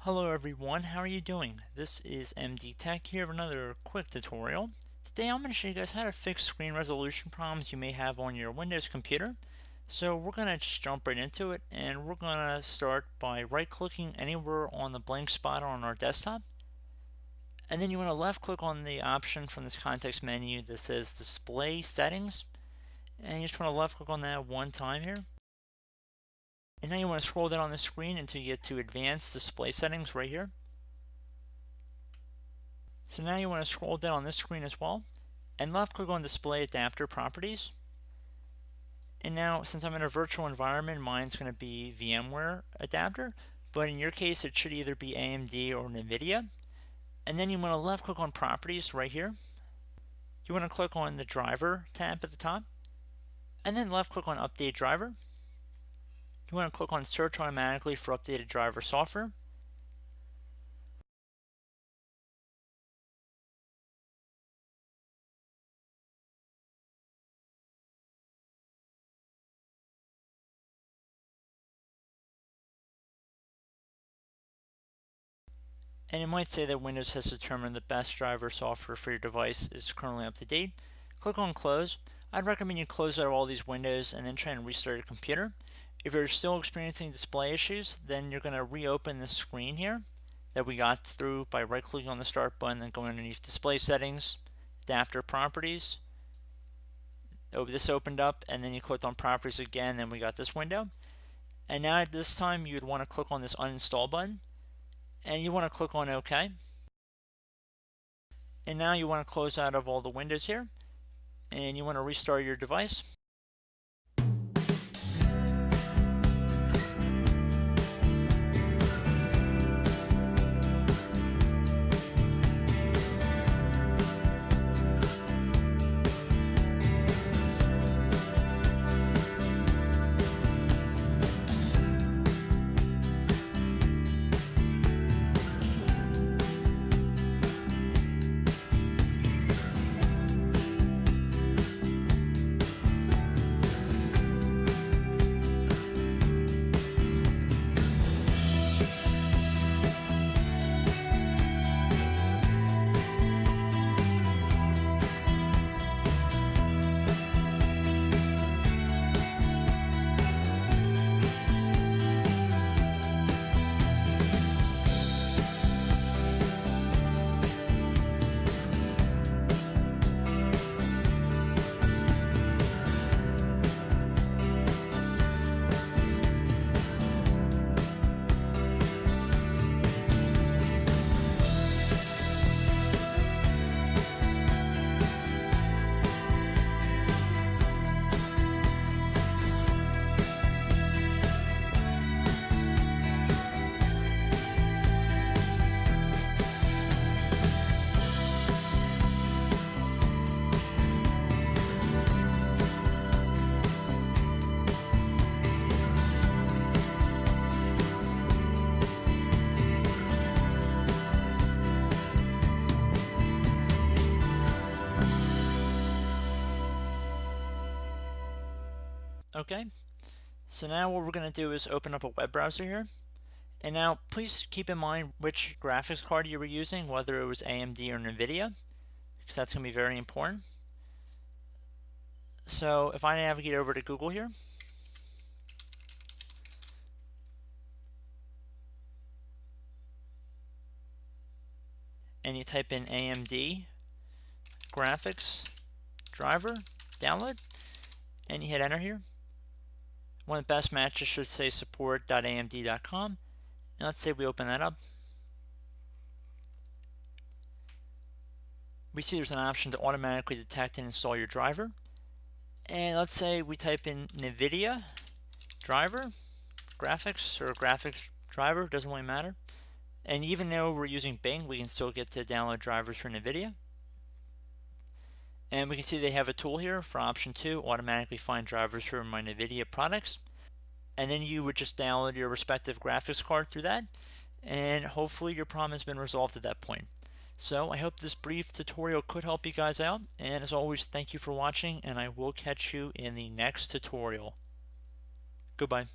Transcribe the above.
Hello everyone, how are you doing? This is MD Tech here with another quick tutorial. Today I'm going to show you guys how to fix screen resolution problems you may have on your Windows computer. So we're going to just jump right into it, and we're going to start by right clicking anywhere on the blank spot on our desktop. And then you want to left click on the option from this context menu that says display settings. And you just want to left click on that one time here. And now you want to scroll down on the screen until you get to advanced display settings right here. So now you want to scroll down on this screen as well and left click on display adapter properties. And now since I'm in a virtual environment, mine's going to be VMware adapter, but in your case it should either be AMD or NVIDIA. And then you want to left click on properties right here. You want to click on the driver tab at the top and then left click on update driver. You want to click on search automatically for updated driver software. And it might say that Windows has determined the best driver software for your device is currently up to date. Click on close. I'd recommend you close out all these windows and then try and restart your computer. If you're still experiencing display issues, then you're going to reopen this screen here that we got through by right clicking on the start button and going underneath display settings, adapter properties. This opened up, and then you clicked on properties again, and we got this window. And now at this time you would want to click on this uninstall button and you want to click on OK. And now you want to close out of all the windows here and you want to restart your device. Okay, so now what we're going to do is open up a web browser here. And now please keep in mind which graphics card you were using, whether it was AMD or NVIDIA, because that's going to be very important. So if I navigate over to Google here, and you type in AMD graphics driver download, and you hit enter here. One of the best matches should say support.amd.com. And let's say we open that up. We see there's an option to automatically detect and install your driver. And let's say we type in NVIDIA driver, graphics or graphics driver, doesn't really matter. And even though we're using Bing, we can still get to download drivers for NVIDIA. And we can see they have a tool here for option 2, automatically find drivers for my NVIDIA products. And then you would just download your respective graphics card through that, and hopefully your problem has been resolved at that point. So I hope this brief tutorial could help you guys out, and as always, thank you for watching, and I will catch you in the next tutorial. Goodbye.